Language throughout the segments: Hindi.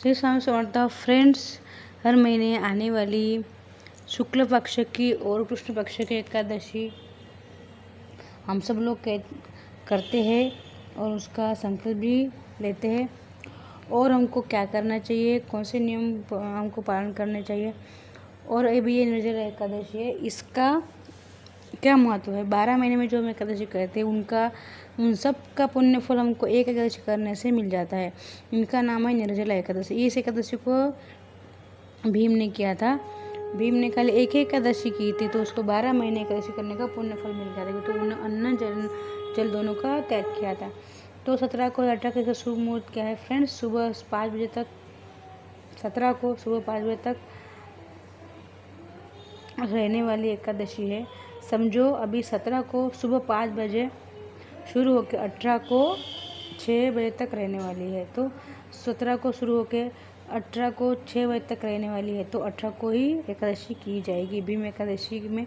श्री स्वामी समर्थ फ्रेंड्स, हर महीने आने वाली शुक्ल पक्ष की और कृष्ण पक्ष की एकादशी हम सब लोग करते हैं और उसका संकल्प भी लेते हैं। और हमको क्या करना चाहिए, कौन से नियम हमको पालन करने चाहिए, और अभी ये निर्जला एकादशी है, इसका क्या महत्व है। 12 महीने में जो हम एकादशी करते हैं उन सब का पुण्य फल हमको एक एकादशी करने से मिल जाता है। इनका नाम है निर्जला एकादशी। इस एकादशी को भीम ने किया था। भीम ने खाली एक एकादशी की थी तो उसको 12 महीने एकादशी करने का पुण्य फल मिल गया था, तो उन्होंने अन्न जल दोनों का त्याग किया था। तो 17 को 18 का शुभ मुहूर्त क्या है फ्रेंड्स, सुबह 5 बजे तक, 17 को सुबह 5 बजे तक रहने वाली एकादशी है। समझो अभी 17 को सुबह 5 बजे शुरू होकर 18 को 6 बजे तक रहने वाली है। तो 17 को शुरू होकर 18 को 6 बजे तक रहने वाली है, तो 18 को ही एकादशी की जाएगी। भीम एकादशी में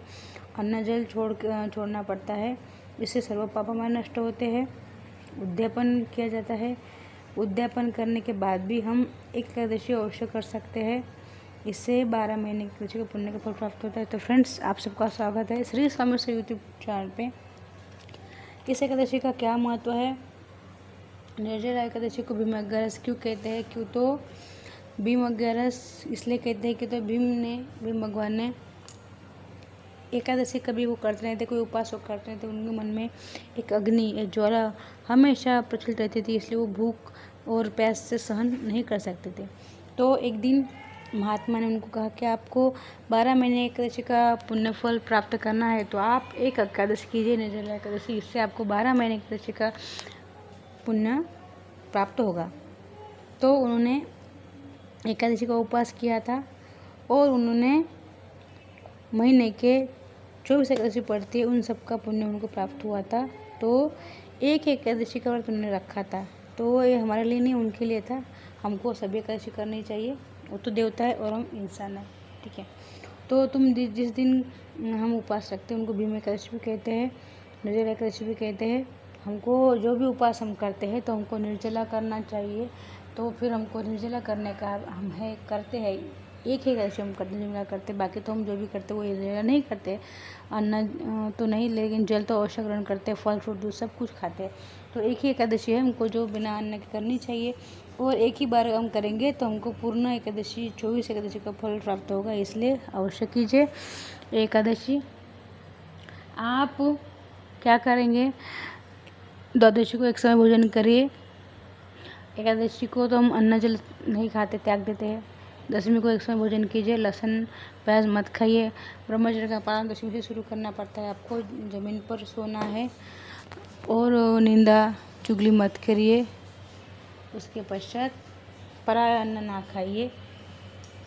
अन्न जल छोड़ना पड़ता है, इससे सर्व पाप हमारे नष्ट होते हैं। उद्यापन किया जाता है। उद्यापन करने के बाद भी हम एक एकादशी अवश्य कर सकते हैं, इससे 12 महीने की एकादशी का पुण्य का फल प्राप्त होता है। तो फ्रेंड्स, आप सबका स्वागत है श्री स्वामी से यूट्यूब चैनल पे। इस एकादशी का क्या महत्व है, निर्जला एकादशी को भीम अग्रहारस क्यों कहते हैं, क्यों तो भीम अग्रहारस इसलिए कहते हैं कि तो भीम भगवान ने एकादशी कभी वो करते नहीं थे, कोई उपास वो करते नहीं थे, उनके मन में एक अग्नि, एक ज्वाला हमेशा प्रचलित रहती थी, इसलिए वो भूख और प्यास से सहन नहीं कर सकते थे। तो एक दिन महात्मा ने उनको कहा कि आपको 12 महीने एकादशी का पुण्य फल प्राप्त करना है तो आप एक एकादशी कीजिए, निर्जला एकादशी, इससे आपको 12 महीने एकादशी का पुण्य प्राप्त होगा। तो उन्होंने एकादशी का उपवास किया था और उन्होंने महीने के 24 एकादशी पढ़ती है, उन सब का पुण्य उनको प्राप्त हुआ था। तो एक एकादशी का व्रत उन्होंने रखा था, तो ये हमारे लिए नहीं, उनके लिए था। हमको सभी एकादशी करनी चाहिए, वो तो देवता है और हम इंसान हैं, ठीक है। तो तुम जिस दिन हम उपवास रखते हैं उनको भीम एकादशी भी कहते हैं, निर्जला एकादशी भी कहते हैं। हमको जो भी उपवास हम करते हैं तो हमको निर्जला करना चाहिए। तो फिर हमको निर्जला करने का करते हैं, एक ही एकादशी हम करते निर्जला करते, बाकी तो हम जो भी करते वो निर्जला नहीं करते। अन्न तो नहीं, लेकिन जल तो अवश्य ग्रहण करते, फल फ्रूट दूध सब कुछ खाते हैं। तो एक ही एकादशी है हमको जो बिना अन्न के करनी चाहिए, और एक ही बार हम करेंगे तो हमको पूर्ण एकादशी 24 एकादशी का फल प्राप्त होगा, इसलिए अवश्य कीजिए एकादशी। आप क्या करेंगे, द्वादशी को एक समय भोजन करिए। एकादशी को तो हम अन्न जल नहीं खाते, त्याग देते हैं। दशमी को एक समय भोजन कीजिए, लहसुन प्याज मत खाइए। ब्रह्मचर्य का पालन दशमी से शुरू करना पड़ता है, आपको ज़मीन पर सोना है और निंदा चुगली मत करिए। उसके पश्चात पराया अन्न ना खाइए,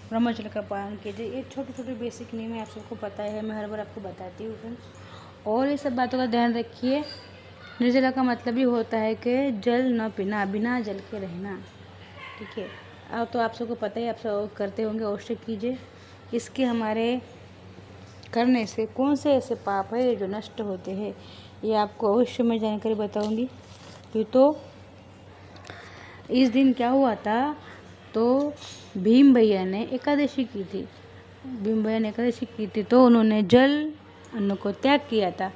ब्रह्मचर्य का पालन कीजिए। ये छोटे छोटे बेसिक नियम है, आप सबको पता है, मैं हर बार आपको बताती हूँ फ्रेंड्स। और ये सब बातों का ध्यान रखिए। निर्जला का मतलब ही होता है कि जल न पीना, बिना जल के रहना, ठीक है। अब तो आप सबको पता है, आप सब करते होंगे, अवश्य कीजिए। इसके हमारे करने से कौन से ऐसे पाप है जो नष्ट होते हैं, ये आपको अवश्य मैं जानकारी बताऊंगी। क्यों तो इस दिन क्या हुआ था, तो भीम भैया ने एकादशी की थी। भीम भैया ने एकादशी की थी तो उन्होंने जल अन्न को त्याग किया था,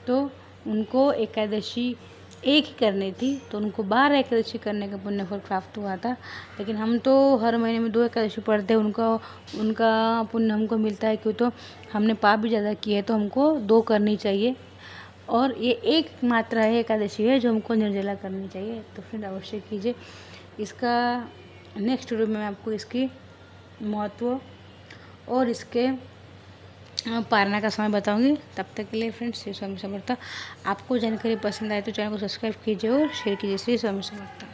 तो उनको एकादशी एक ही करनी थी, तो उनको 12 एकादशी करने का पुण्य फल प्राप्त हुआ था। लेकिन हम तो हर महीने में 2 एकादशी पढ़ते हैं, उनका पुण्य हमको मिलता है, क्यों तो हमने पाप भी ज़्यादा किए, तो हमको 2 करनी चाहिए। और ये एक मात्रा है एकादशी है जो हमको निर्जला करनी चाहिए, तो फिर अवश्य कीजिए। इसका नेक्स्ट वीडियो में मैं आपको इसकी महत्व और इसके पारना का समय बताऊंगी। तब तक के लिए फ्रेंड्स, श्री स्वामी समर्थ। आपको जानकारी पसंद आए तो चैनल को सब्सक्राइब कीजिए और शेयर कीजिए। श्री स्वामी समर्थ।